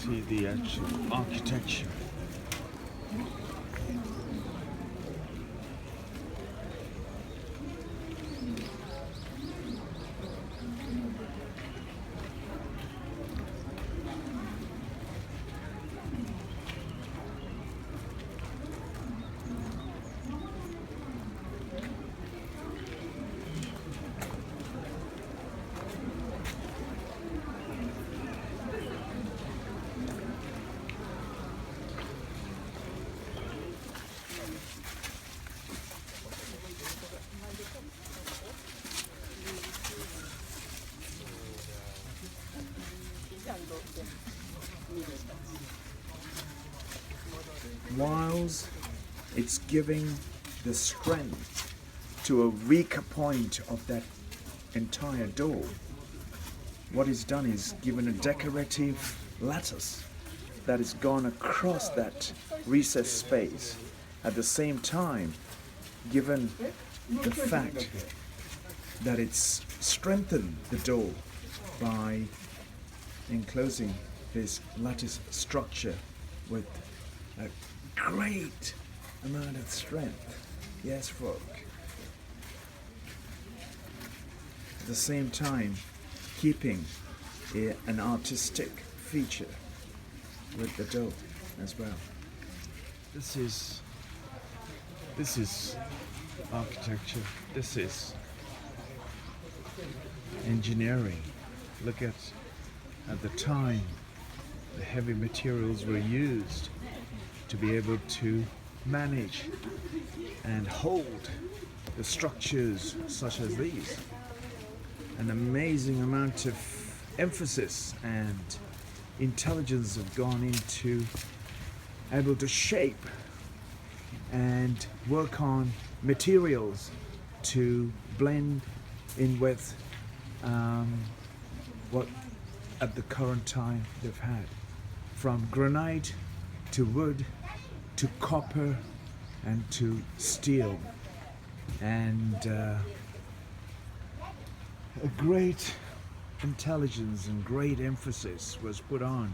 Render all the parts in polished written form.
see the actual architecture. Whilst it's giving the strength to a weaker point of that entire door, what is done is given a decorative lattice that is gone across that recessed space. At the same time, given the fact that it's strengthened the door by enclosing this lattice structure with a great amount of strength. Yes, folk. At the same time, keeping an artistic feature with the door as well. This is architecture. This is engineering. Look at the time, the heavy materials were used to be able to manage and hold the structures such as these. An amazing amount of emphasis and intelligence have gone into able to shape and work on materials to blend in with what at the current time they've had, from granite to wood to copper and to steel, and a great intelligence and great emphasis was put on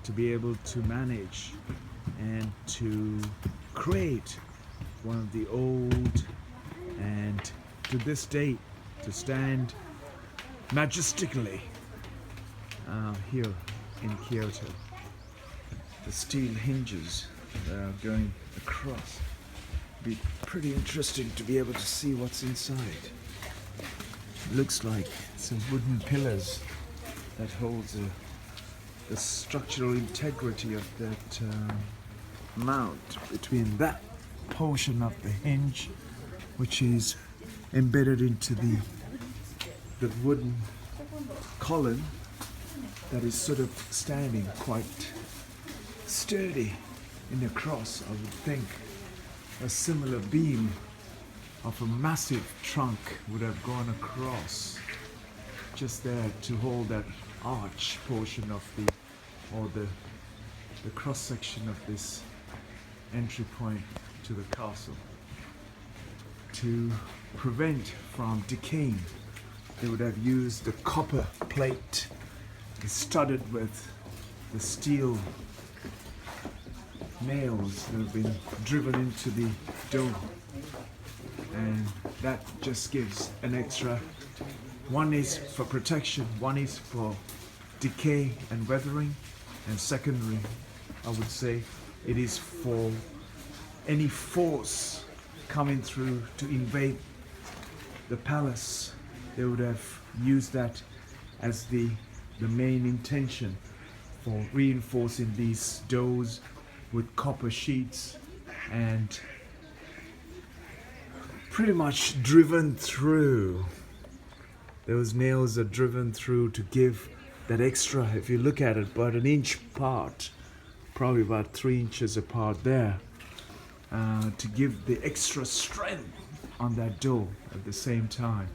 to be able to manage and to create one of the old, and to this date to stand majestically here in Kyoto. The steel hinges that are going across. Be pretty interesting to be able to see what's inside. Looks like some wooden pillars that holds the structural integrity of that mount between that portion of the hinge, which is embedded into the wooden column that is sort of standing quite sturdy in the cross. I would think a similar beam of a massive trunk would have gone across just there to hold that arch portion of the cross section of this entry point to the castle. To prevent from decaying, they would have used the copper plate studded with the steel nails that have been driven into the door, and that just gives an extra. One is for protection, one is for decay and weathering, and secondly, I would say it is for any force coming through to invade the palace. They would have used that as the main intention for reinforcing these doors with copper sheets, and pretty much driven through. Those nails are driven through to give that extra, if you look at it, about an inch apart, probably about 3 inches apart there, to give the extra strength on that door at the same time.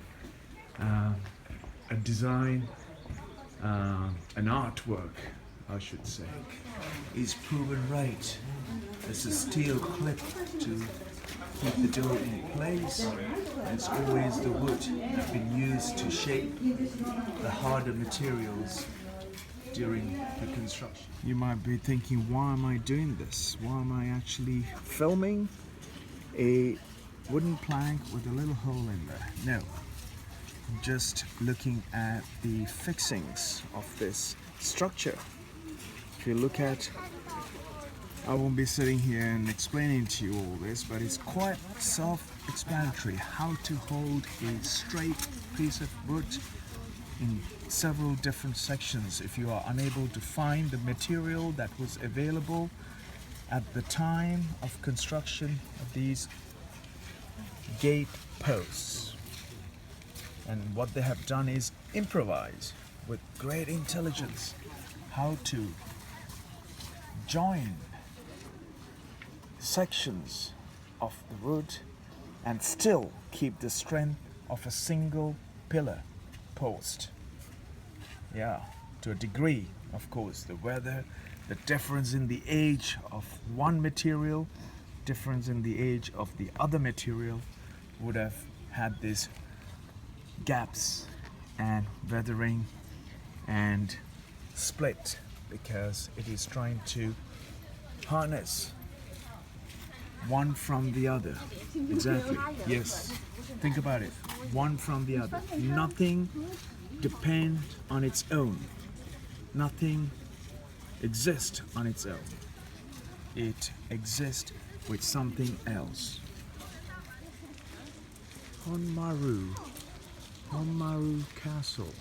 A design, an artwork, I should say, is proven right. There's a steel clip to keep the door in place. It's always the wood that's been used to shape the harder materials during the construction. You might be thinking, why am I doing this? Why am I actually filming a wooden plank with a little hole in there? No, I'm just looking at the fixings of this structure. If you look at, I won't be sitting here and explaining to you all this, but it's quite self-explanatory how to hold a straight piece of wood in several different sections if you are unable to find the material that was available at the time of construction of these gate posts. And what they have done is improvise with great intelligence how to join sections of the wood and still keep the strength of a single pillar post. Yeah, to a degree, of course. The weather, the difference in the age of one material, difference in the age of the other material would have had these gaps and weathering and split, because it is trying to harness one from the other. Exactly. Yes. Think about it. One from the other. Nothing depends on its own. Nothing exists on its own. It exists with something else. Honmaru Castle.